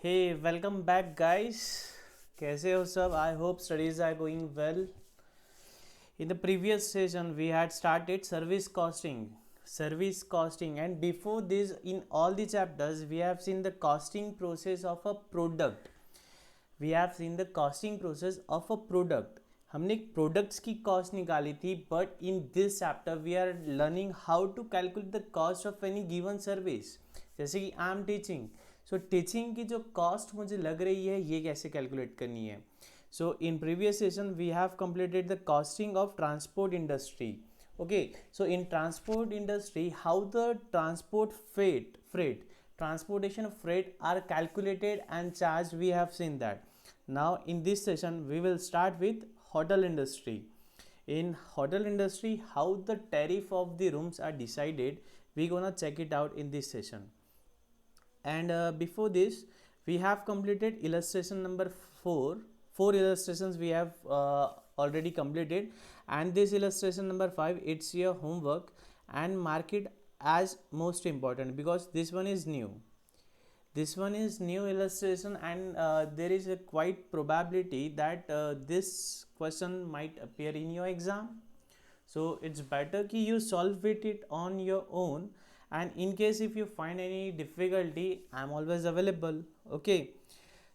Welcome back guys. कैसे हो सब? I hope studies are going well. In the previous session we had started service costing, and before this in all the chapters we have seen the costing process of a product. हमने products की cost निकाली थी, but in this chapter we are learning how to calculate the cost of any given service. जैसे कि I am teaching, so teaching की जो cost मुझे लग रही है ये कैसे कैलकुलेट करनी है. So in previous session we have completed the costing of transport industry. Okay, so in transport industry how the transportation freight are calculated and charged, we have seen that. Now in this session we will start with hotel industry. In hotel industry, how the tariff of the rooms are decided, we gonna check it out in this session. And before this we have completed illustration number 4 illustrations we have already completed, and this illustration number 5, it's your homework, and mark it as most important because this one is new illustration, and there is a quite probability that this question might appear in your exam. So it's better कि you solve it on your own, and in case if you find any difficulty, I'm always available. Okay,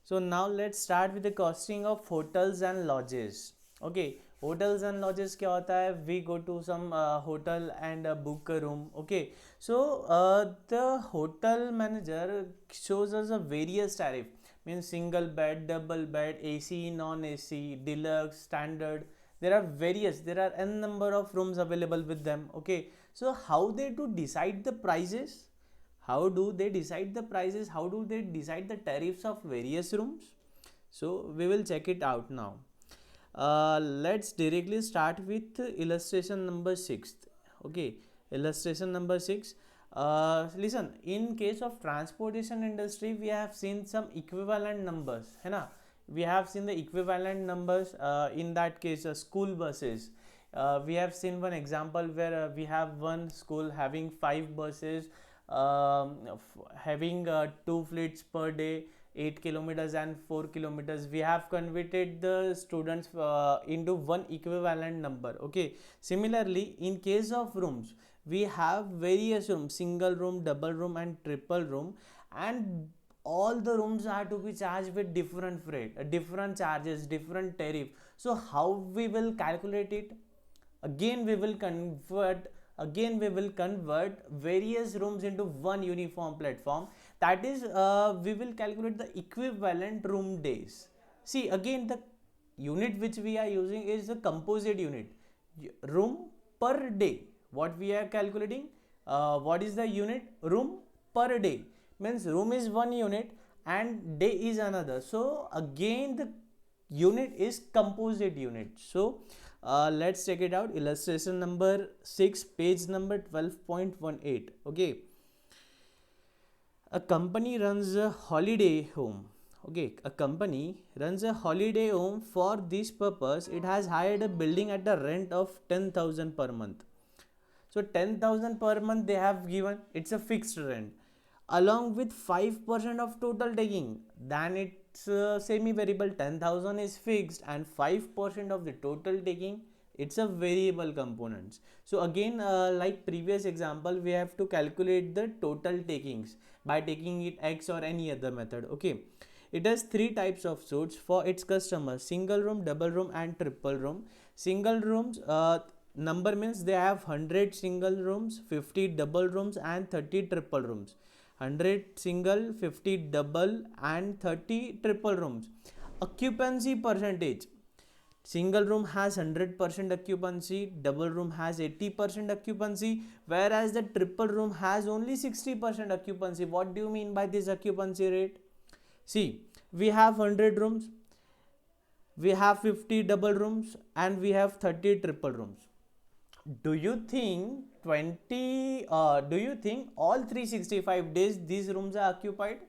so now let's start with the costing of hotels and lodges. Okay, hotels and lodges क्या होता है? We go to some hotel and book a room. Okay, so the hotel manager shows us a various tariff, means single bed, double bed, AC, non-AC, deluxe, standard. There are n number of rooms available with them. Okay, so how they do decide the prices? How do they decide the prices? How do they decide the tariffs of various rooms? So we will check it out now. Let's directly start with illustration number 6. Okay, illustration number 6. Listen, in case of transportation industry we have seen some equivalent numbers, है ना? We have seen the equivalent numbers. In that case school buses, we have seen one example where we have one school having 5 buses, having 2 fleets per day, 8 kilometers and 4 kilometers. We have converted the students into one equivalent number. Okay, similarly in case of rooms we have various rooms, single room, double room and triple room, and all the rooms are to be charged with different freight, different charges, different tariff. So how we will calculate it? Again we will convert various rooms into one uniform platform. That is, we will calculate the equivalent room days. See, again the unit which we are using is the composite unit, room per day. What we are calculating, what is the unit? Room per day, means room is one unit and day is another. So again the unit is composite unit. So let's check it out. Illustration number 6, page number 12.18. Okay, a company runs a holiday home. Okay, a company runs a holiday home. For this purpose it has hired a building at a rent of 10,000 per month. So 10,000 per month they have given, it's a fixed rent, along with 5% of total taking. Then it's semi variable. 10,000 is fixed and 5% of the total taking, it's a variable components. So again, like previous example, we have to calculate the total takings by taking it x or any other method. Okay, it has 3 types of suites for its customers: single room, double room and triple room. Single rooms, number means they have 100 single rooms, 50 double rooms and 30 triple rooms. 100 single, 50 double and 30 triple rooms. Occupancy percentage: single room has 100% occupancy, double room has 80% occupancy, whereas the triple room has only 60% occupancy. What do you mean by this occupancy rate? See, we have 100 rooms, we have 50 double rooms and we have 30 triple rooms. Do you think all 365 days these rooms are occupied?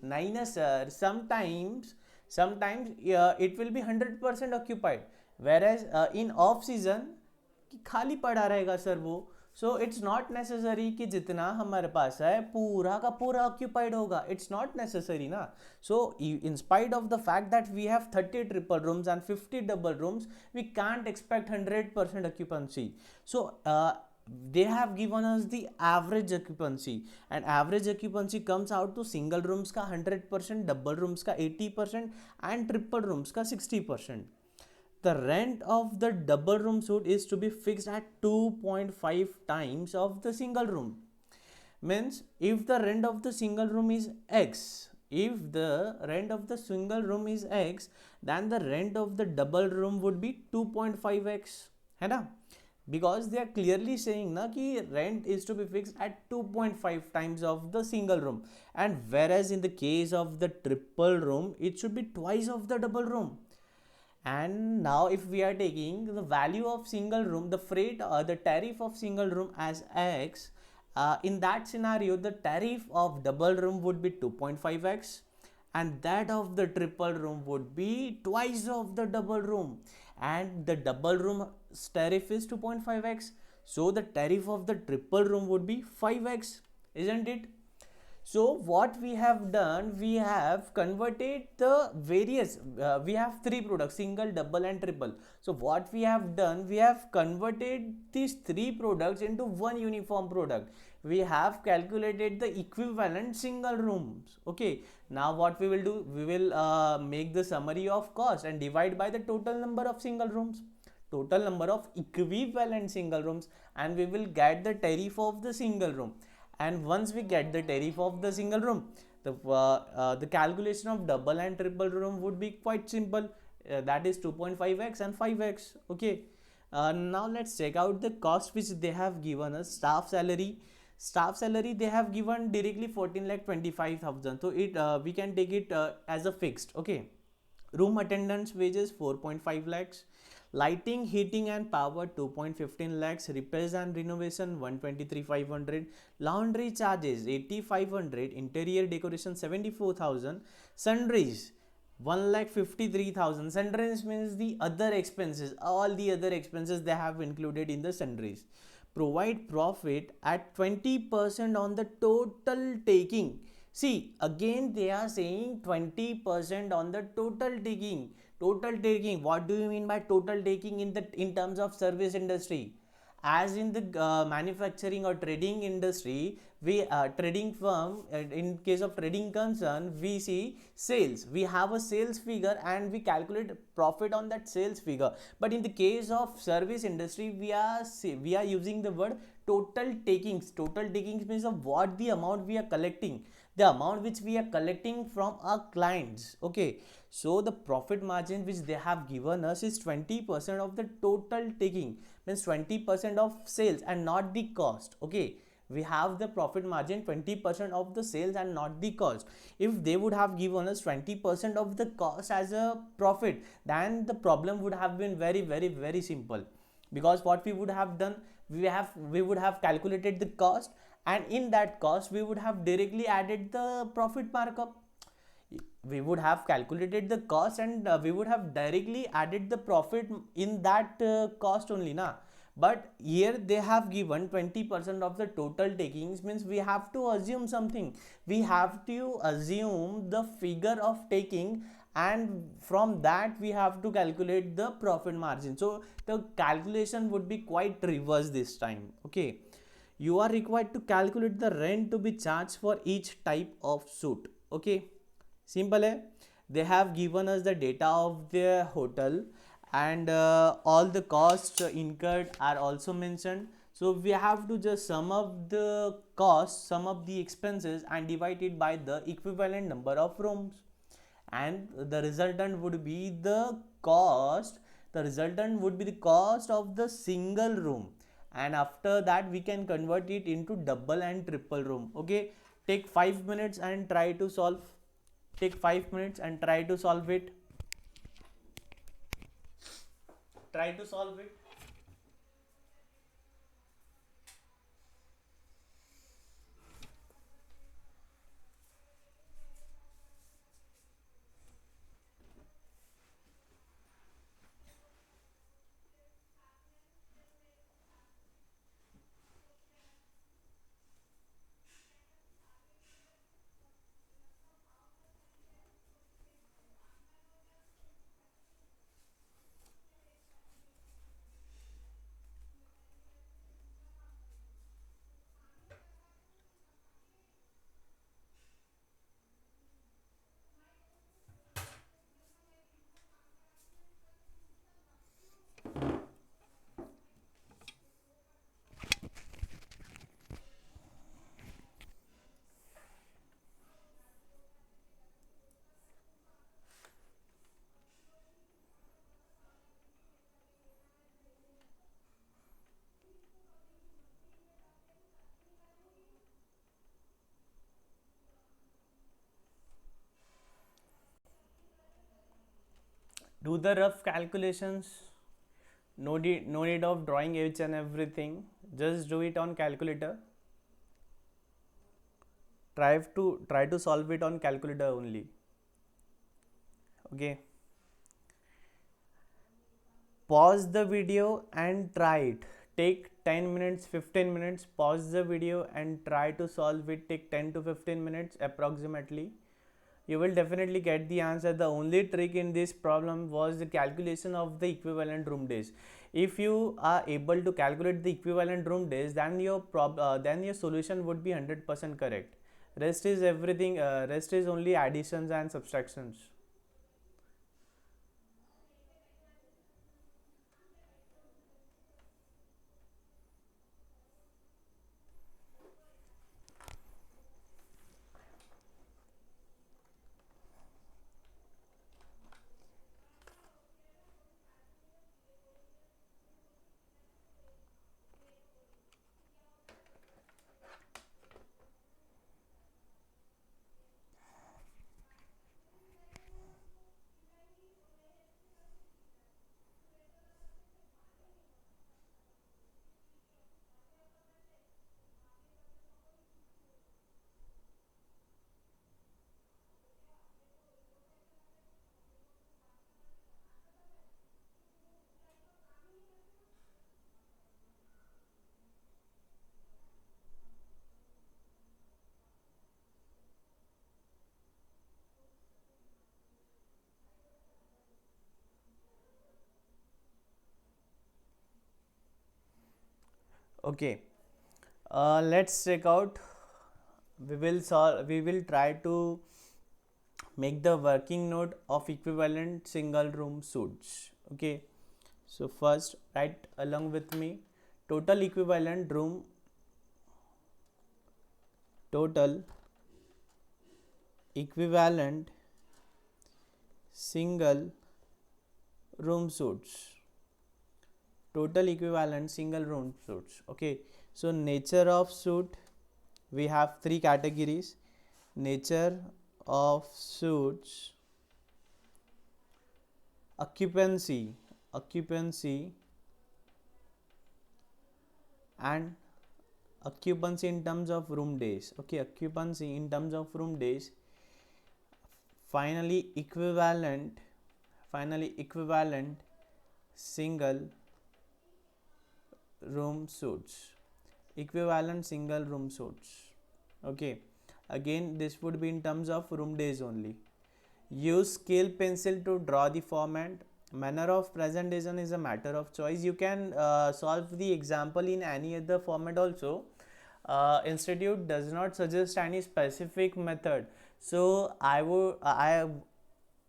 Nahin na sir. Sometimes it will be 100% occupied, whereas in off season खाली पड़ा रहेगा sir वो. So it's not necessary कि जितना हमारे पास है पूरा का पूरा ऑक्यूपाइड होगा, इट्स नॉट नेसेसरी ना. So in spite of the fact that we have 30 triple rooms and 50 double rooms, we can't expect 100% occupancy. So they have given us the average occupancy, and average occupancy comes out to single rooms का 100%, double rooms का 80% and triple rooms का 60%. The rent of the double room suite is to be fixed at 2.5 times of the single room. Means if the rent of the single room is x, if the rent of the single room is x, then the rent of the double room would be 2.5x, है ना. Because they are clearly saying ना कि rent is to be fixed at 2.5 times of the single room, and whereas in the case of the triple room it should be twice of the double room. And now if we are taking the value of single room, the freight or the tariff of single room as x, in that scenario the tariff of double room would be 2.5x, and that of the triple room would be twice of the double room, and the double room tariff is 2.5x, so the tariff of the triple room would be 5x, isn't it? So what we have done, we have converted the various, we have three products, single, double and triple. So what we have done, we have converted these three products into one uniform product. We have calculated the equivalent single rooms. Okay, now what we will do, we will make the summary of cost and divide by the total number of single rooms, total number of equivalent single rooms, and we will get the tariff of the single room. And once we get the tariff of the single room, the calculation of double and triple room would be quite simple, that is 2.5x and 5x. Okay, now let's check out the cost which they have given us. Staff salary they have given directly 14 lakh 25,000, so it we can take it as a fixed. Okay, room attendants wages 4.5 lakhs, lighting, heating and power 2.15 lakhs, repairs and renovation 123,500, laundry charges 8,500, interior decoration 74,000, sundries 1,53,000. Sundries means the other expenses, all the other expenses they have included in the sundries. Provide profit at 20% on the total taking. See, again they are saying 20% on the total taking. Total taking, what do you mean by total taking in terms of service industry? As in the manufacturing or trading industry, we trading firm, in case of trading concern, we see sales, we have a sales figure and we calculate profit on that sales figure. But in the case of service industry, we are using the word total takings. Total takings means of what the amount we are collecting, the amount which we are collecting from our clients. Okay, so the profit margin which they have given us is 20% of the total taking, means 20% of sales and not the cost. Okay, we have the profit margin 20% of the sales and not the cost. If they would have given us 20% of the cost as a profit, then the problem would have been very very very simple. Because what we would have done, we would have calculated the cost, and in that cost we would have directly added the profit markup. We would have calculated the cost, and we would have directly added the profit in that cost only na. But here they have given 20% of the total takings, means we have to assume something, we have to assume the figure of taking, and from that we have to calculate the profit margin. So the calculation would be quite reverse this time. Okay, you are required to calculate the rent to be charged for each type of suit. Okay, simple hai. They have given us the data of their hotel, and all the costs incurred are also mentioned. So we have to just sum up the cost, sum up the expenses and divide it by the equivalent number of rooms, and the resultant would be the cost, the resultant would be the cost of the single room, and after that we can convert it into double and triple room. Okay, take 5 minutes and try to solve, take 5 minutes and try to solve it, try to solve it. Do the rough calculations. No need of drawing each and everything. Just do it on calculator. Try to solve it on calculator only. Okay. Pause the video and try it. Take 10 minutes, 15 minutes. Pause the video and try to solve it. Take 10 to 15 minutes approximately. You will definitely get the answer. The only trick in this problem was the calculation of the equivalent room days. If you are able to calculate the equivalent room days, then your solution would be 100% correct. Rest is everything. Rest is only additions and subtractions. Okay. Let's check out. We will try to make the working note of equivalent single room suits. Okay, so first write along with me. Total equivalent single room suits. Total equivalent single room suits. Okay, so nature of suit, we have three categories. Nature of suits, occupancy, and occupancy in terms of room days. Okay, occupancy in terms of room days. Finally equivalent single room suits. Okay, again this would be in terms of room days only. Use scale pencil to draw the format. Manner of presentation is a matter of choice. You can solve the example in any other format also. Institute does not suggest any specific method, so I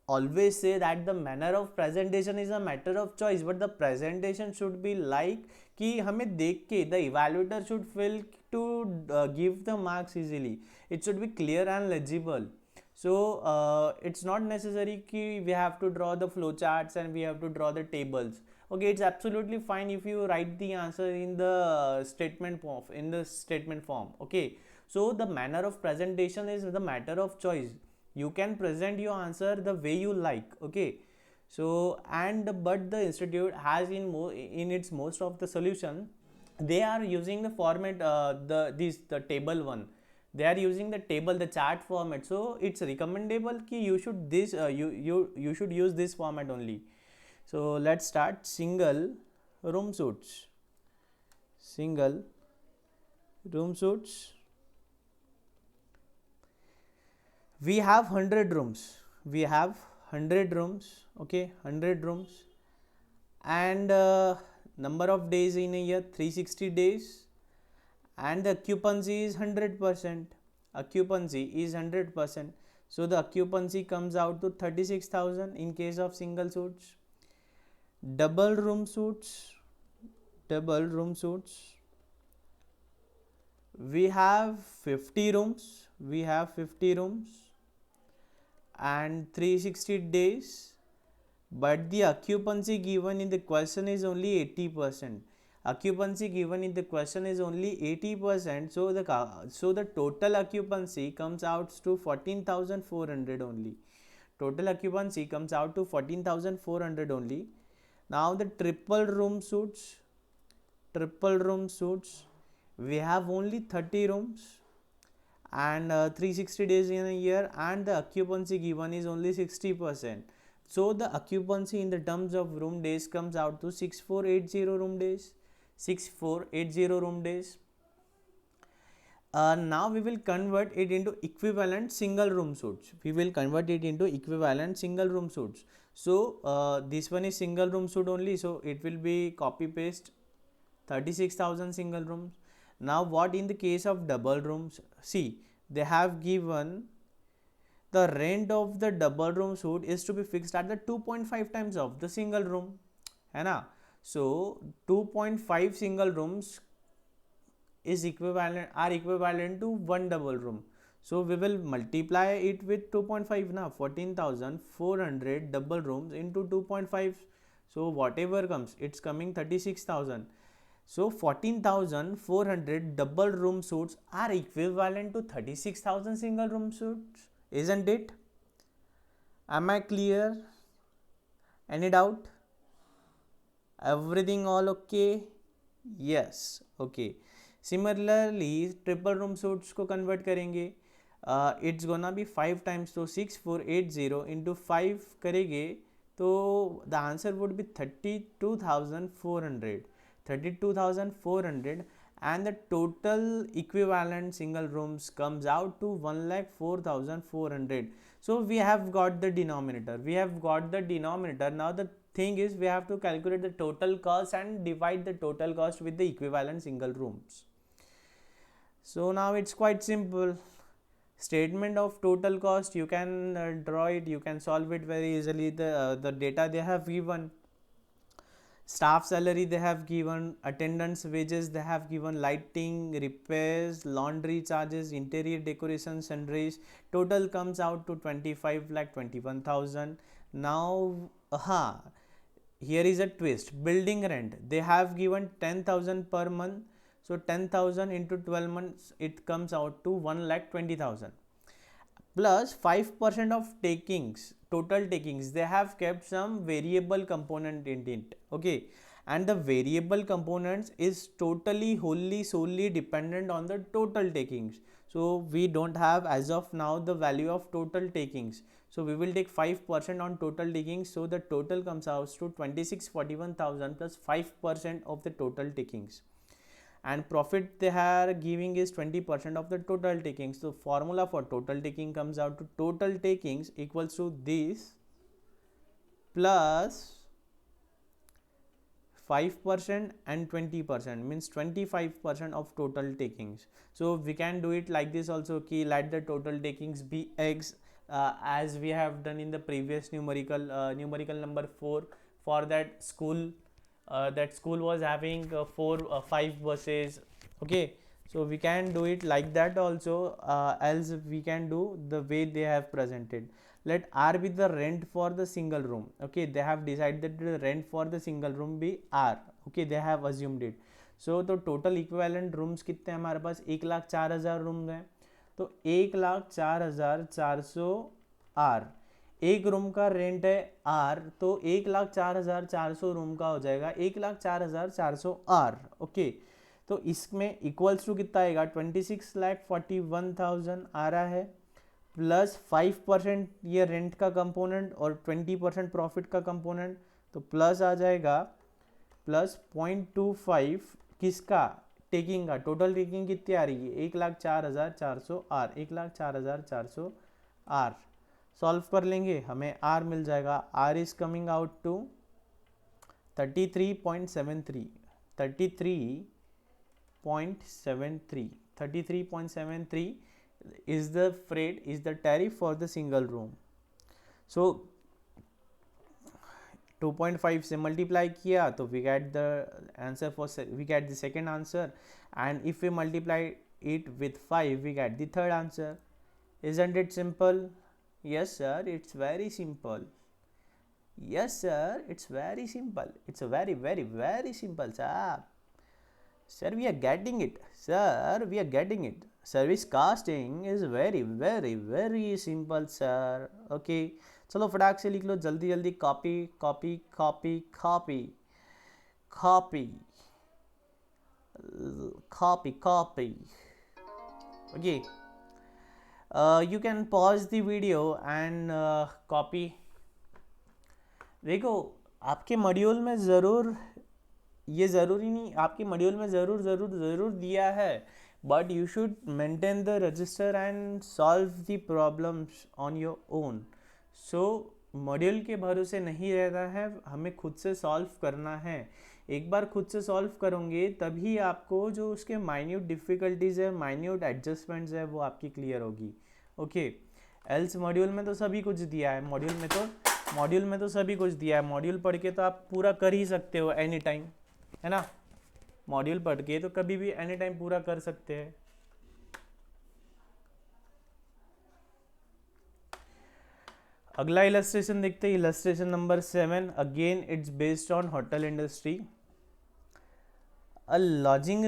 always say that the manner of presentation is a matter of choice, but the presentation should be like कि हमें देख के the evaluator should feel to give the marks easily. It should be clear and legible. So it's not necessary कि we have to draw the flow charts and we have to draw the tables. Okay, it's absolutely fine if you write the answer in the statement form. Okay, so the manner of presentation is the matter of choice. You can present your answer the way you like. Okay, so but the institute has in its most of the solution, they are using the format, the table one. They are using the table, the chart format. So it's recommendable ki you should you should use this format only. So let's start. Single room suits. We have 100 rooms. Okay, 100 rooms. And number of days in a year, 360 days. And the occupancy is 100%. So the occupancy comes out to 36,000 in case of single suits. Double room suits, we have 50 rooms, and 360 days, but the occupancy given in the question is only 80%. So the total occupancy comes out to 14,400 only. total occupancy comes out to 14,400 only. Now the triple room suits, we have only 30 rooms and 360 days in a year, and the occupancy given is only 60%. So the occupancy in the terms of room days comes out to 6480 room days. 6480 room days. Now we will convert it into equivalent single room suites. So this one is single room suite only, so it will be copy paste 36,000 single rooms. Now what in the case of double rooms? See, they have given the rent of the double room suite is to be fixed at the 2.5 times of the single room, है ना? So 2.5 single rooms is equivalent to one double room. So we will multiply it with 2.5 now. 14,400 double rooms into 2.5. So whatever comes, it's coming 36,000. So 14,400 double room suites are equivalent to 36,000 single room suites, isn't it? Am I clear? Any doubt? Everything all okay? Yes. Okay. Similarly, triple room suites को convert करेंगे. It's gonna be 5 times, so 6480 into 5 करेंगे तो the answer would be 32,400, and the total equivalent single rooms comes out to 1,04,400. So we have got the denominator. Now the thing is, we have to calculate the total cost and divide the total cost with the equivalent single rooms. So now it's quite simple. Statement of total cost, you can draw it, you can solve it very easily. The data they have given, staff salary they have given, attendance wages they have given, lighting, repairs, laundry charges, interior decoration, sundries, total comes out to 25,21,000. Now here is a twist. Building rent they have given 10,000 per month. So 10,000 into 12 months, it comes out to 1,20,000 plus 5% of total takings. They have kept some variable component in it. Okay, and the variable components is solely dependent on the total takings. So we don't have as of now the value of total takings. So we will take 5% on total takings. So the total comes out to 26,41,000 plus 5% of the total takings. And profit they are giving is 20% of the total takings. So formula for total taking comes out to total takings equals to this plus 5% and 20%, means 25% of total takings. So we can do it like this also, ki let the total takings be x, as we have done in the previous numerical number 4 for that school. That school was having 5 buses. Okay, so we can do it like that also, else we can do the way they have presented. Let R be the rent for the single room. Okay, they have decided that the rent for the single room be R. Okay, they have assumed it. So तो total equivalent rooms कितने हैं हमारे पास? 1,04,000 room हैं. तो 1,04,400 R. एक room का rent है are, तो 1,04,400 रूम का हो जाएगा 1,04,400 आर. ओके, तो इसमें इक्वल्स टू कितना आएगा? 26,41,000 आ रहा है प्लस 5% ये रेंट का कंपोनेंट और 20% प्रॉफिट का कंपोनेंट, तो प्लस आ जाएगा प्लस 0.25 किसका? टेकिंग का. टोटल टेकिंग कितनी आ रही है? 1,04,400 आर. 1,04,400 आर. सॉल्व कर लेंगे, हमें R मिल जाएगा. R is coming out to 33.73. 33.73 is the freight, is the tariff for the single room. So 2.5 से मल्टीप्लाई किया तो we get the answer for, we get the second answer, and if we multiply it with 5 we get the third answer. Isn't it simple? Yes sir, it's very simple. Yes sir, it's very simple. It's a very simple, sir. Sir, we are getting it. Sir, we are getting it. Service costing is very simple, sir. Okay, चलो फटाक से लिख लो, जल्दी जल्दी, copy copy copy copy copy copy copy. Okay, you can pause the video and copy. देखो आपके module में ज़रूर, ये ज़रूरी नहीं, आपके मॉड्यूल में ज़रूर ज़रूर ज़रूर दिया है, but you should maintain the register and solve the problems on your own. So module के भरोसे नहीं रहना है, हमें खुद से सॉल्व करना है. एक बार खुद से सॉल्व करोगे तभी आपको जो उसके माइन्यूट डिफ़िकल्टीज़ है, माइन्यूट एडजस्टमेंट्स है, वो आपकी क्लियर होगी. ओके, एल्स मॉड्यूल में तो सभी कुछ दिया है, मॉड्यूल में तो सभी कुछ दिया है. मॉड्यूल पढ़ के तो आप पूरा कर ही सकते हो एनी टाइम, है ना. मॉड्यूल पढ़ के तो कभी भी एनी टाइम पूरा कर सकते हैं. अगला इलस्ट्रेशन देखते हैं, illustration number 7. Again it's based on hotel industry. A lodging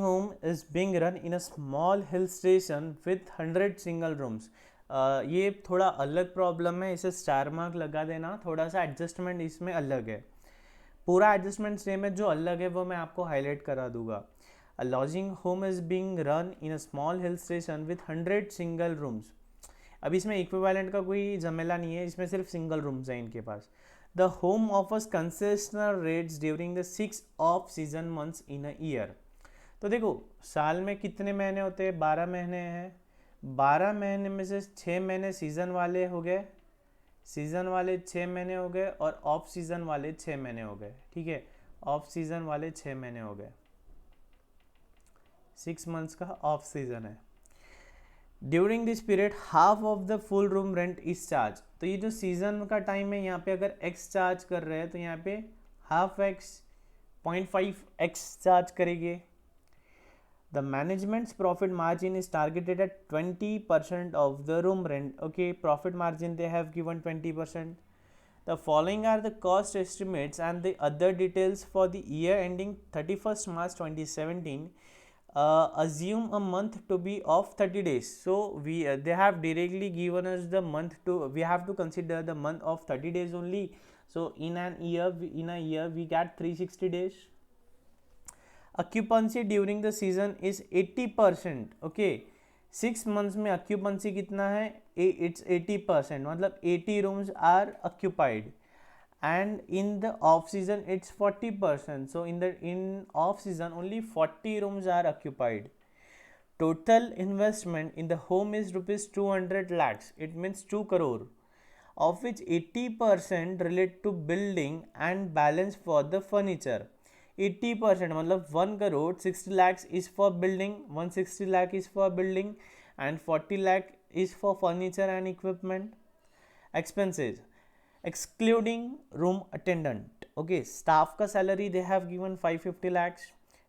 home is being run in a small hill station with 100 single rooms. ये थोड़ा अलग प्रॉब्लम है, इसे स्टार मार्क लगा देना. थोड़ा सा एडजस्टमेंट इसमें अलग है, पूरा एडजस्टमेंट सेम है, जो अलग है वो मैं आपको हाईलाइट करा दूंगा. A lodging home is being run in a small hill station with 100 single rooms. अब इसमें इक्विवेलेंट का कोई झमेला नहीं है, इसमें सिर्फ सिंगल रूम्स हैं इनके पास. The home offers concessional rates during the 6 off-season months in a year. तो देखो साल में कितने महीने होते हैं, 12 महीने हैं. 12 महीने में से 6 महीने सीज़न वाले हो गए, सीज़न वाले 6 महीने हो गए, और ऑफ सीज़न वाले 6 महीने हो गए. ठीक है, ऑफ सीज़न वाले 6 महीने हो गए. 6 मंथ्स का ऑफ सीज़न है. During this period half of the full room rent is charge. तो ये जो सीज़न का टाइम है, यहाँ पे अगर x चार्ज कर रहे हैं तो यहाँ पे हाफ x 0.5x चार्ज करेंगे. The management's profit margin is targeted at 20% of the room rent. Okay, profit margin they have given 20%. The following are the cost estimates and the other details for the year ending 31st March 2017. Assume a month to be of 30 days. So they have directly given us the month to, we have to consider the month of 30 days only. So in a year we get 360 days. Occupancy during the season is 80%. okay, 6 months में occupancy कितना है, it's 80%, मतलब 80 rooms are occupied. And in the off season it's 40%. So in off season only 40 rooms are occupied. Total investment in the home is rupees 200 lakhs. It means 2 crore, of which 80% relate to building and balance for the furniture. 80% मतलब 1 crore 60 lakhs is for building, 160 lakh is for building, and 40 lakh is for furniture and equipment. Expenses excluding room attendant. Okay, staff ka salary they have given 550 lakhs.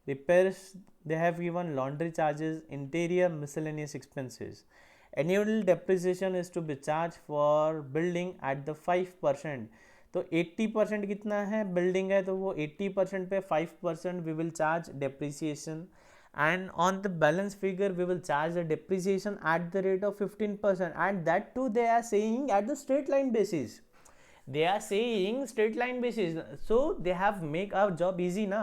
Repairs they have given laundry charges, interior miscellaneous expenses. Annual depreciation is to be charged for building at the 5%. तो 80% कितना है, building है तो वो 80% पे 5% we will charge depreciation, and on the balance figure we will charge the depreciation at the rate of 15%, and that too they are saying at the straight line basis. They are saying straight line basis, so they have make our job easy ना.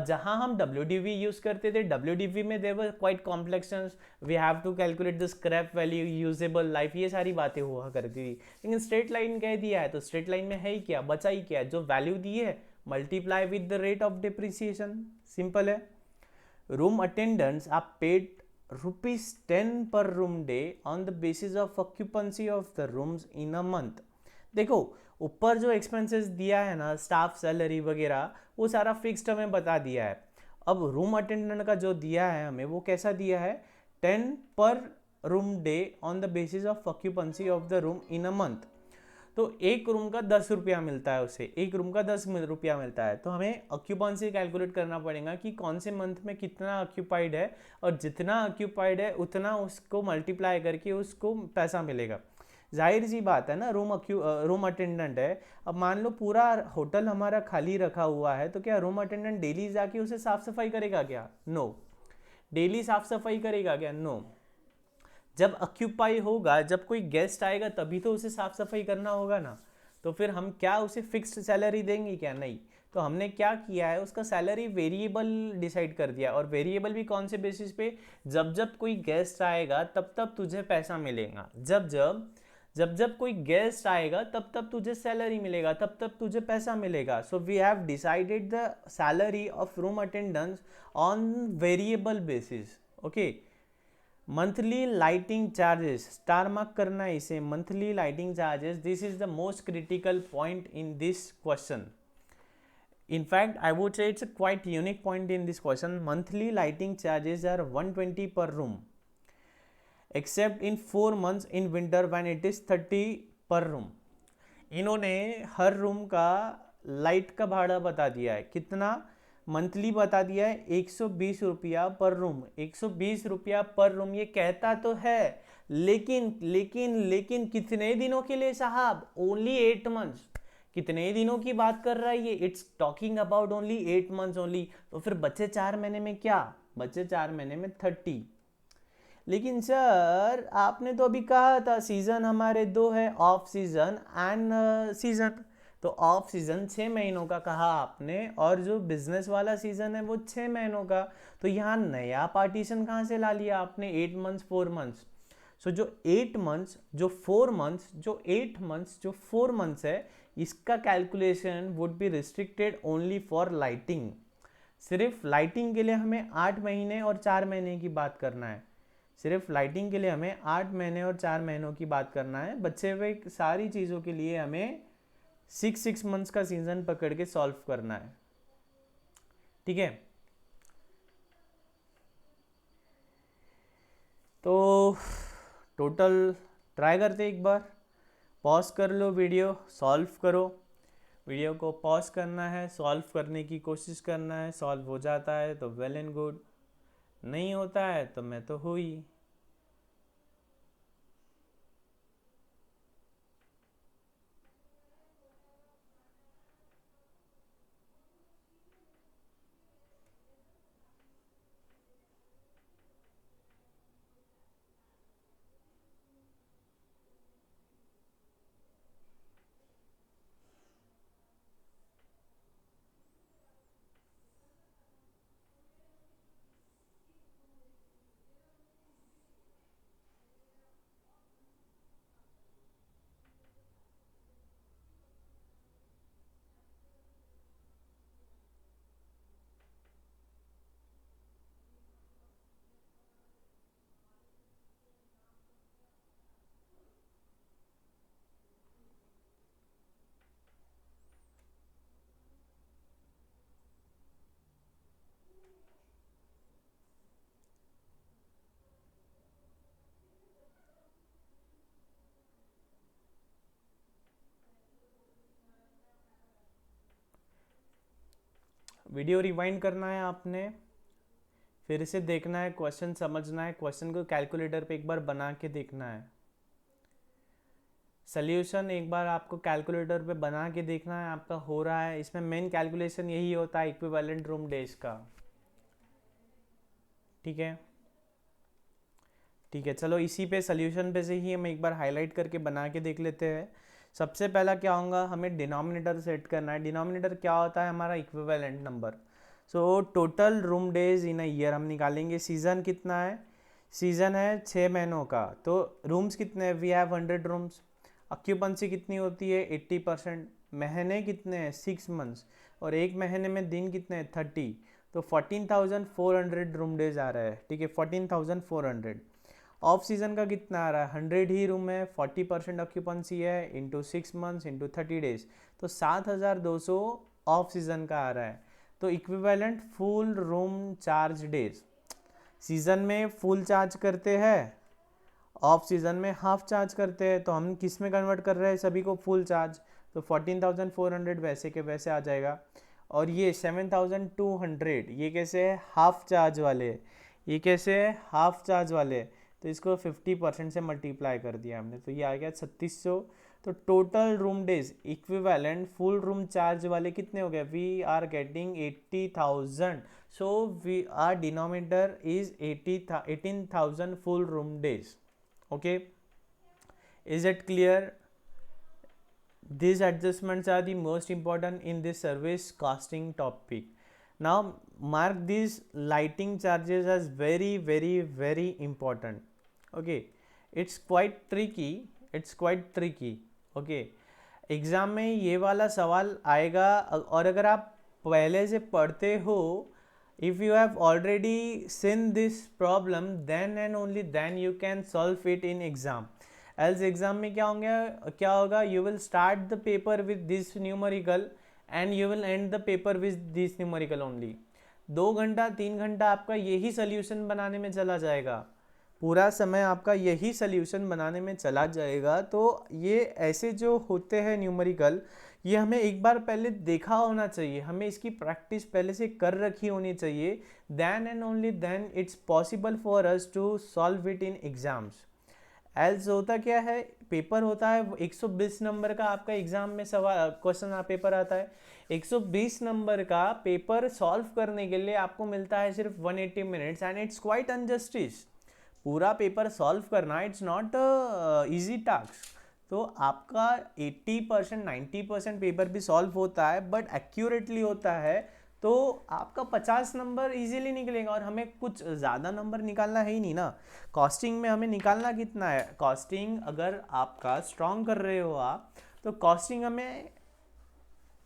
जहाँ हम WDV use करते थे, WDV में there were quite complexes, we have to calculate the scrap value, usable life, ये सारी बातें हुआ करती थी. लेकिन स्ट्रेट लाइन कह दिया है तो स्ट्रेट लाइन में है ही क्या, बचा ही क्या, जो वैल्यू दी है multiply with the rate of depreciation. Simple है. Room attendants are paid ₹10 per room day on the basis of occupancy of the rooms in a month. देखो ऊपर जो एक्सपेंसेस दिया है ना, स्टाफ सैलरी वगैरह, वो सारा फिक्स्ड हमें बता दिया है. अब रूम अटेंडेंट का जो दिया है हमें, वो कैसा दिया है, 10 per room day on the basis of occupancy of the room in a month. तो एक रूम का 10 रुपया मिलता है उसे, एक रूम का 10 रुपया मिलता है. तो हमें ऑक्यूपेंसी कैलकुलेट करना पड़ेगा कि कौन से मंथ में कितना ऑक्यूपाइड है, और जितना ऑक्यूपाइड है उतना उसको मल्टीप्लाई करके उसको पैसा मिलेगा. जाहिर सी बात है ना, रूम अटेंडेंट है. अब मान लो पूरा होटल हमारा खाली रखा हुआ है, तो क्या रूम अटेंडेंट डेली जाके उसे साफ सफाई करेगा क्या? नो. डेली साफ सफाई करेगा क्या? नो. जब ऑक्यूपाई होगा, जब कोई गेस्ट आएगा तभी तो उसे साफ सफाई करना होगा ना, तो फिर हम क्या उसे फिक्स्ड सैलरी देंगे क्या? नहीं। तो हमने क्या किया है, उसका सैलरी वेरिएबल डिसाइड कर दिया। और वेरिएबल भी कौन से बेसिस पे? जब जब कोई गेस्ट आएगा तब तब तुझे पैसा मिलेगा, जब कोई गेस्ट आएगा तब तब तुझे सैलरी मिलेगा, तब तब तुझे पैसा मिलेगा। So we have decided the salary of room attendants on variable basis. Okay. Monthly lighting charges, star mark करना है इसे, monthly lighting charges, this is the most critical point in this question. In fact, I would say it's a quite unique point in this question. Monthly lighting charges are 120 per room, except in 4 months in winter when it is 30 per room. इन्होंने हर room का light का भाड़ा बता दिया है, कितना monthly बता दिया है, 120 रुपया पर रूम, 120 रुपया पर रूम। ये कहता तो है, लेकिन लेकिन लेकिन कितने दिनों के लिए साहब? Only 8 months. कितने दिनों की बात कर रहा है ये? It's talking about only 8 months only. तो फिर बचे 4 महीने में क्या? बचे 4 महीने में 30। लेकिन सर आपने तो अभी कहा था सीजन हमारे 2 है, ऑफ सीजन एंड सीजन। तो ऑफ सीजन 6 महीनों का कहा आपने, और जो बिजनेस वाला सीजन है वो 6 महीनों का। तो यहाँ नया पार्टीशन कहाँ से ला लिया आपने? 8 मंथ्स 4 मंथ्स। सो जो 8 मंथ्स जो 4 मंथ्स जो 8 मंथ्स जो 4 मंथ्स है, इसका calculation would be restricted only for lighting. सिर्फ लाइटिंग के लिए हमें 8 महीने और 4 महीने की बात करना है। सिर्फ लाइटिंग के लिए हमें 8 महीने और 4 महीनों की बात करना है। बचे हुए सारी चीज़ों के लिए हमें 6 मंथ्स का सीजन पकड़ के सॉल्व करना है। ठीक है, तो टोटल ट्राई करते एक बार। पॉज कर लो वीडियो, सॉल्व करो। वीडियो को पॉज करना है, सॉल्व करने की कोशिश करना है। सॉल्व हो जाता है तो वेल एंड गुड, नहीं होता है तो मैं तो हुई। वीडियो रिवाइंड करना है आपने, फिर से देखना है, क्वेश्चन समझना है, क्वेश्चन को कैलकुलेटर पे एक बार बना के देखना है। सोल्यूशन एक बार आपको कैलकुलेटर पे बना के देखना है आपका हो रहा है। इसमें मेन कैलकुलेशन यही होता है इक्विवेलेंट रूम डेज का। ठीक है, ठीक है, चलो इसी पे सोल्यूशन पे से ही हम एक बार हाईलाइट करके बना के देख लेते हैं। सबसे पहला क्या होगा, हमें डिनोमिनेटर सेट करना है। डिनोमिनेटर क्या होता है? हमारा equivalent number. So total room days in a year हम निकालेंगे। सीज़न कितना है? सीज़न है 6 महीनों का, तो रूम्स कितने हैं? We have 100 rooms. ऑक्यूपेंसी कितनी होती है? 80%। महीने कितने हैं? 6 मंथ्स। और एक महीने में दिन कितने हैं? 30। तो 14,400 रूम डेज आ रहा है। ठीक है, 14,400। ऑफ सीजन का कितना आ रहा है? 100 ही रूम है, 40% ऑक्यूपेंसी है, इंटू 6 मंथ्स इंटू 30 डेज, तो 7,200 ऑफ सीजन का आ रहा है। तो equivalent full room charge days, season में फुल चार्ज करते हैं, ऑफ सीजन में हाफ चार्ज करते हैं। तो हम किस में कन्वर्ट कर रहे हैं? सभी को फुल चार्ज। तो 14,400 वैसे के वैसे आ जाएगा। और ये 7,200 ये कैसे है? हाफ चार्ज वाले। ये कैसे है? हाफ चार्ज वाले। तो इसको 50% से मल्टीप्लाई कर दिया हमने, तो ये आ गया 3600। तो total room days equivalent full room charge वाले कितने हो गए? We are getting 80,000। So we are denominator is 18,000 full room days. Okay, is it clear? These adjustments are the most important in this service costing topic. Now mark these lighting charges as very very very important. Okay, it's quite tricky, it's quite tricky. Okay, exam में ये वाला सवाल आएगा और अगर आप पहले से पढ़ते हो, if you have already seen this problem then and only then you can solve it in exam. Else exam में क्या होगा, you will start the paper with this numerical and you will end the paper with this numerical only. 2 घंटा 3 घंटा आपका यही solution बनाने में चला जाएगा, पूरा समय आपका यही सोल्यूशन बनाने में चला जाएगा. तो ये ऐसे जो होते हैं न्यूमेरिकल, ये हमें एक बार पहले देखा होना चाहिए, हमें इसकी प्रैक्टिस पहले से कर रखी होनी चाहिए. Then and only then it's possible for us to solve it in exams. Else होता क्या है, पेपर होता है 120 नंबर का आपका एग्जाम में सवाल क्वेश्चन पेपर आता है. 120 नंबर का पेपर सॉल्व करने के लिए आपको मिलता है सिर्फ 180 minutes and it's quite injustice. पूरा पेपर सॉल्व करना इट्स नॉट इजी टास्क. तो आपका 80% 90% पेपर भी सॉल्व होता है बट एक्यूरेटली होता है, तो आपका 50 नंबर इजीली निकलेगा. और हमें कुछ ज़्यादा नंबर निकालना है ही नहीं ना. कॉस्टिंग में हमें निकालना कितना है, कॉस्टिंग अगर आपका स्ट्रॉन्ग कर रहे हो आप, तो कॉस्टिंग हमें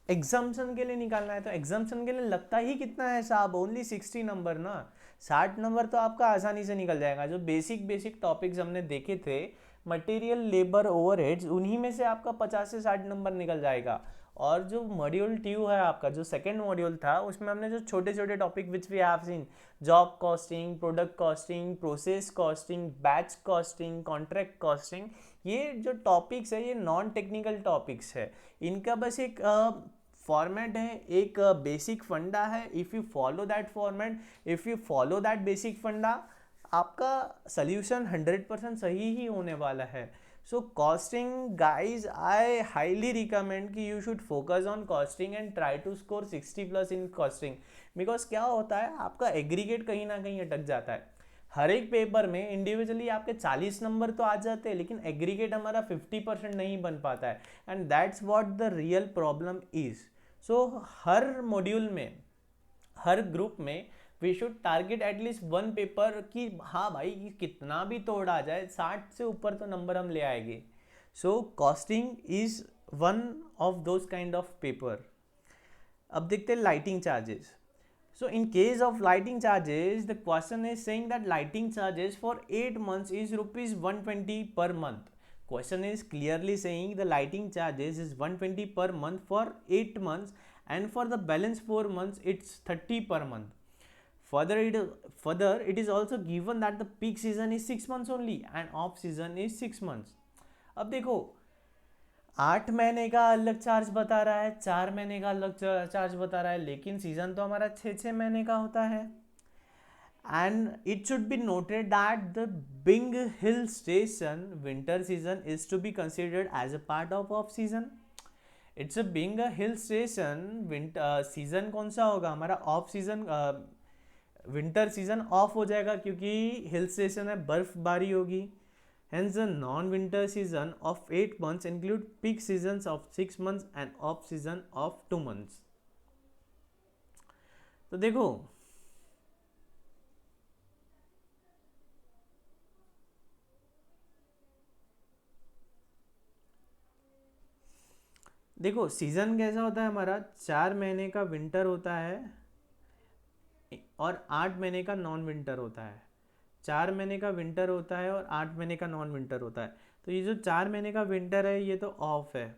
एग्जाम्सन के लिए निकालना है. तो एग्जाम्सन के लिए लगता ही कितना है साहब, ओनली 60 नंबर ना. 60 नंबर तो आपका आसानी से निकल जाएगा. जो बेसिक टॉपिक्स हमने देखे थे, मटेरियल लेबर ओवरहेड्स, उन्हीं में से आपका 50 से 60 नंबर निकल जाएगा. और जो मॉड्यूल 2 है आपका, जो सेकेंड मॉड्यूल था, उसमें हमने जो छोटे छोटे topic which we have seen, job costing, product costing, process costing, batch costing, contract costing, ये जो टॉपिक्स है ये नॉन टेक्निकल टॉपिक्स है. इनका बस एक फॉर्मेट है, एक बेसिक फंडा है. If you follow that format, if you follow that basic funda, आपका सोल्यूशन 100% सही ही होने वाला है. So costing guys, I highly recommend कि you should focus on costing and try to score 60+ in costing. Because क्या होता है, आपका एग्रीगेट कहीं ना कहीं अटक जाता है. हर एक पेपर में इंडिविजुअली आपके 40 नंबर तो आ जाते हैं, लेकिन एग्रीगेट हमारा 50% नहीं बन पाता है. And that's what the real problem is. So हर मॉड्यूल में, हर ग्रुप में we should target at least 1 paper कि हाँ भाई कितना भी तोड़ आ जाए, 60 से ऊपर तो नंबर हम ले आएंगे. So costing is one of those kind of paper. अब देखते हैं lighting charges. So in case of lighting charges, the question is saying that lighting charges for 8 months is rupees 120 per month. Question is clearly saying the lighting charges is 120 per month for 8 months and for the balance 4 months it's 30 per month. Further it is also given that the peak season is 6 months only and off season is 6 months. अब देखो 8 महीने का अलग charge बता रहा है, 4 महीने का अलग चार्ज बता रहा है, लेकिन सीजन तो हमारा 6 महीने का होता है. And it should be noted that the being hill station winter season is to be considered as a part of season. It's a being hill station. Winter season कौन सा होगा हमारा, off season. Winter season off हो जाएगा क्योंकि hill station है, बर्फबारी होगी. Hence, the non-winter season of 8 months include peak seasons of 6 months and off season of 2 months. तो देखो सीजन कैसा होता है हमारा, 4 महीने का विंटर होता है और 8 महीने का नॉन विंटर होता है. 4 महीने का विंटर होता है और 8 महीने का नॉन विंटर होता है. तो ये जो 4 महीने का विंटर है ये तो ऑफ है,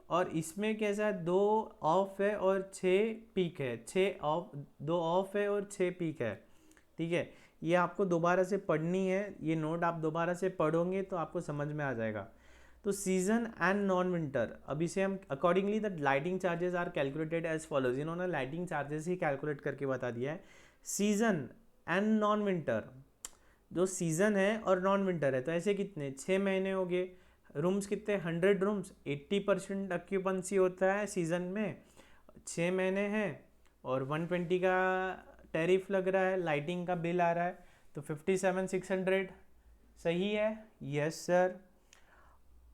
और इसमें कैसा है, 2 ऑफ है और 6 पीक है. 6 ऑफ, 2 ऑफ है और 6 पीक है. ठीक है, ये आपको दोबारा से पढ़नी है, ये नोट आप दोबारा से पढ़ोगे तो आपको समझ में आ जाएगा. तो सीजन एंड नॉन विंटर, अब इसे हम accordingly the lighting charges are calculated as follows. इन्होंने लाइटिंग चार्जेस ही कैलकुलेट करके बता दिया है. सीजन एंड नॉन विंटर, जो सीजन है और नॉन विंटर है, तो ऐसे कितने 6 महीने हो गए. रूम्स कितने, 100 रूम्स, 80% ऑक्यूपेंसी होता है सीजन में. 6 महीने हैं और 120 का टैरिफ लग रहा है, लाइटिंग का बिल आ रहा है, तो 57,600. सही है, यस सर।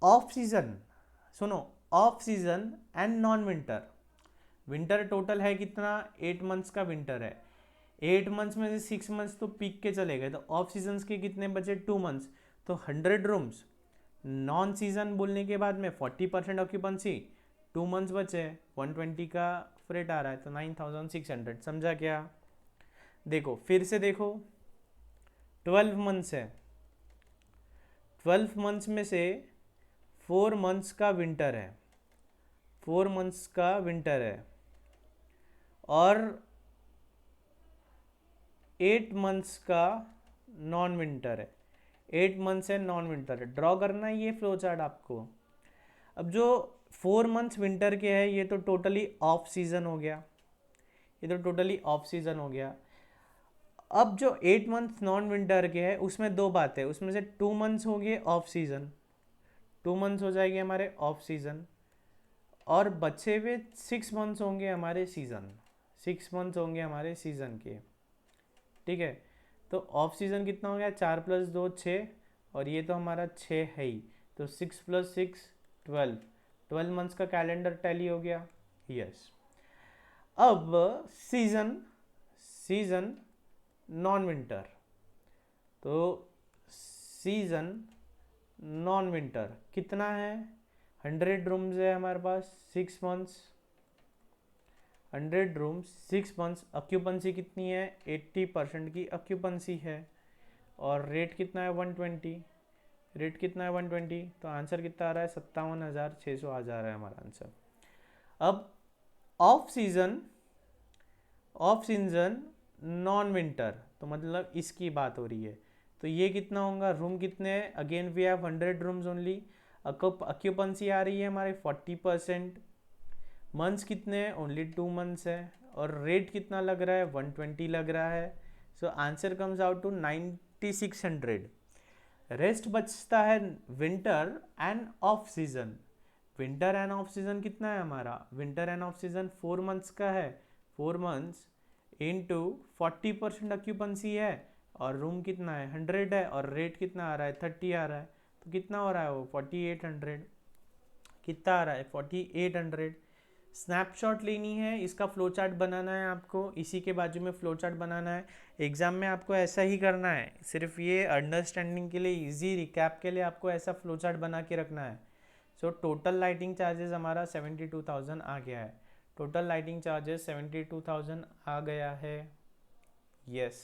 ऑफ सीजन, सुनो, off season and non winter. Winter total है कितना, 8 मंथ्स का विंटर है, 8 मंथ्स में से 6 मंथ्स तो पीक के चले गए, तो ऑफ सीजन के कितने बचे, 2 मंथ्स, तो 100 रूम्स। नॉन सीजन बोलने के बाद में 40% ऑक्यूपेंसी, 2 मंथ्स बचे, 120 का फ्रेट आ रहा है, तो 9600। समझा क्या? देखो फिर से देखो, 12 मंथ्स है, 12 मंथ्स में से 4 मंथ्स का विंटर है, 4 मंथ्स का विंटर है, और 8 मंथ्स का नॉन विंटर है, 8 मंथ्स है नॉन विंटर है। ड्रॉ करना है ये फ्लो चार्ट आपको। अब जो 4 मंथ्स विंटर के है ये तो टोटली ऑफ सीजन हो गया, ये तो टोटली ऑफ सीजन हो गया। अब जो 8 मंथ्स नॉन विंटर के है उसमें दो बातें, उसमें से 2 मंथ्स हो गए ऑफ सीजन, 2 मंथ्स हो जाएंगे हमारे ऑफ सीजन, और बचे हुए 6 मंथ्स होंगे हमारे सीजन, 6 मंथ्स होंगे हमारे सीजन के। ठीक है, तो ऑफ सीजन कितना हो गया, 4 + 2 6, और ये तो हमारा 6 है ही, तो 6 + 6 12, 12 मंथ्स का कैलेंडर टैली हो गया, यस। अब सीजन, सीजन नॉन विंटर, तो सीजन नॉन विंटर कितना है, 100 रूम्स है हमारे पास, 6 मंथ्स, 100 रूम्स 6 मंथ्स, ऑक्यूपेंसी कितनी है, 80% की ऑक्यूपेंसी है, और रेट कितना है 120, रेट कितना है 120, तो आंसर कितना आ रहा है 57,600 आ जा रहा है हमारा आंसर। अब off season, off season non winter, तो मतलब इसकी बात हो रही है, तो ये कितना होगा, रूम कितने हैं, again we have 100 rooms only, occupancy आ रही है हमारे 40%, मंथ्स कितने हैं, ओनली 2 मंथ्स है, और रेट कितना लग रहा है 120 लग रहा है, so answer comes out to 9600। Rest बचता है winter and off season. Winter and off season कितना है हमारा, winter and off season 4 months का है, 4 मंथ्स इंटू 40% ऑक्यूपेंसी है, और रूम कितना है 100 है, और रेट कितना आ रहा है 30 आ रहा है, तो कितना हो रहा है वो 4800, कितना आ रहा है 4800। स्नैपशॉट लेनी है, इसका फ्लो चार्ट बनाना है आपको, इसी के बाजू में फ्लो चार्ट बनाना है, एग्जाम में आपको ऐसा ही करना है, सिर्फ ये अंडरस्टैंडिंग के लिए, इजी रिकैप के लिए आपको ऐसा फ्लो चार्ट बना के रखना है। सो टोटल लाइटिंग चार्जेस हमारा 72,000 आ गया है, टोटल लाइटिंग चार्जेस 72,000 आ गया है, यस।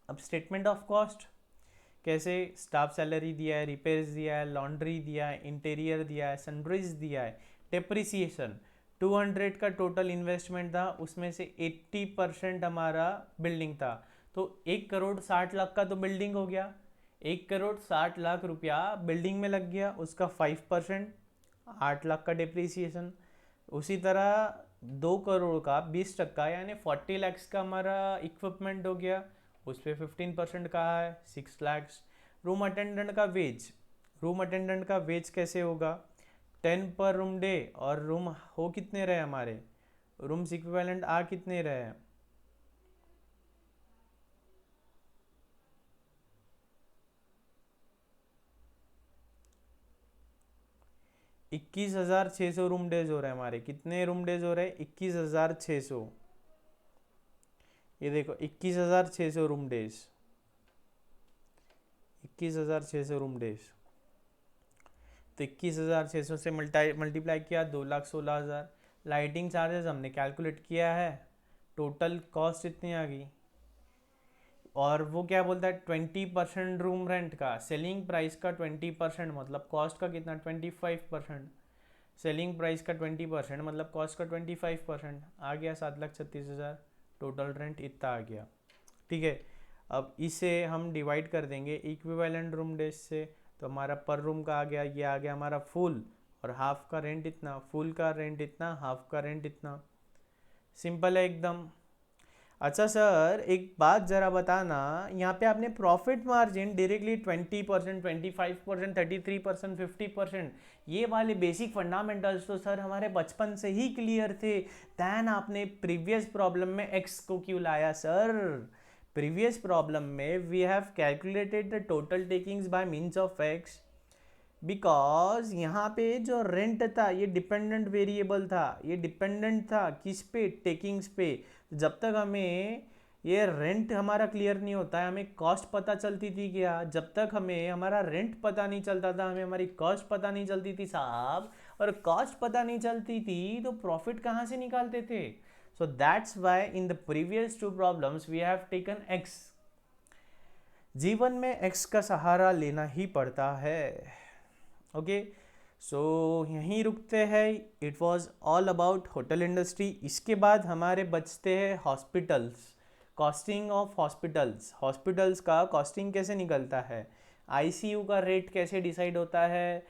अब स्टेटमेंट ऑफ कॉस्ट कैसे, स्टाफ सैलरी दिया है, रिपेयर्स दिया है, लॉन्ड्री दिया है, इंटीरियर दिया है, सनराइज दिया है, डेप्रिसिएशन 200 का टोटल इन्वेस्टमेंट था, उसमें से 80% हमारा बिल्डिंग था, तो 1,60,00,000 का तो बिल्डिंग हो गया, 1,60,00,000 रुपया बिल्डिंग में लग गया, उसका 5% 8 लाख का डिप्रिसिएशन। उसी तरह 2 करोड़ का 20% यानी 40 लैक्स का हमारा इक्विपमेंट हो गया, उस पर 15% कहा है 6 लैक्स। रूम अटेंडेंट का वेज, रूम अटेंडेंट का वेज कैसे होगा, 10 पर रूम डे, और रूम हो कितने रहे हमारे, रूम्स इक्विवेलेंट आ कितने रहे, 21,600 रूम डेज हो रहे हैं हमारे, कितने रूम डेज हो रहे हैं 21,600, ये देखो 21,600 रूम डेज, 21,600 रूम डेज, तो 21,600 से मल्टीप्लाई किया 2,16,000। लाइटिंग चार्जेस हमने कैलकुलेट किया है, टोटल कॉस्ट इतनी आ गई, और वो क्या बोलता है 20% रूम रेंट का, सेलिंग प्राइस का 20%, मतलब कॉस्ट का कितना 25%, सेलिंग प्राइस का 20% मतलब कॉस्ट का 25% आ गया, 7,36,000, टोटल रेंट इतना आ गया। ठीक है, अब इसे हम डिवाइड कर देंगे इक्विवेलेंट रूम डेज से, तो हमारा पर रूम का आ गया, ये आ गया हमारा फुल, और हाफ का रेंट इतना, फुल का रेंट इतना, हाफ का रेंट इतना, सिंपल है एकदम। अच्छा सर एक बात ज़रा बताना, यहाँ पे आपने प्रॉफिट मार्जिन डायरेक्टली 20%, 25%, 33%, 50%, ये वाले बेसिक फंडामेंटल्स तो सर हमारे बचपन से ही क्लियर थे, दैन आपने प्रीवियस प्रॉब्लम में एक्स को क्यों लाया सर, प्रीवियस प्रॉब्लम में we have calculated the total takings by means of x, because यहाँ पे जो रेंट था ये डिपेंडेंट वेरिएबल था, ये डिपेंडेंट था किस पे, टेकिंग्स पे। जब तक हमें ये रेंट हमारा क्लियर नहीं होता है, हमें कॉस्ट पता चलती थी क्या? जब तक हमें हमारा रेंट पता नहीं चलता था, हमें हमारी कॉस्ट पता नहीं चलती थी साहब, और कॉस्ट पता नहीं चलती थी तो प्रॉफिट कहाँ से निकालते थे? So that's why in the previous two problems we have taken x. जीवन में एक्स का सहारा लेना ही पड़ता है। ओके, सो यहीं रुकते हैं। It was all about hotel industry. इसके बाद हमारे बचते हैं hospitals, costing of hospitals. Hospitals का कॉस्टिंग कैसे निकलता है, आईसीयू का रेट कैसे डिसाइड होता है,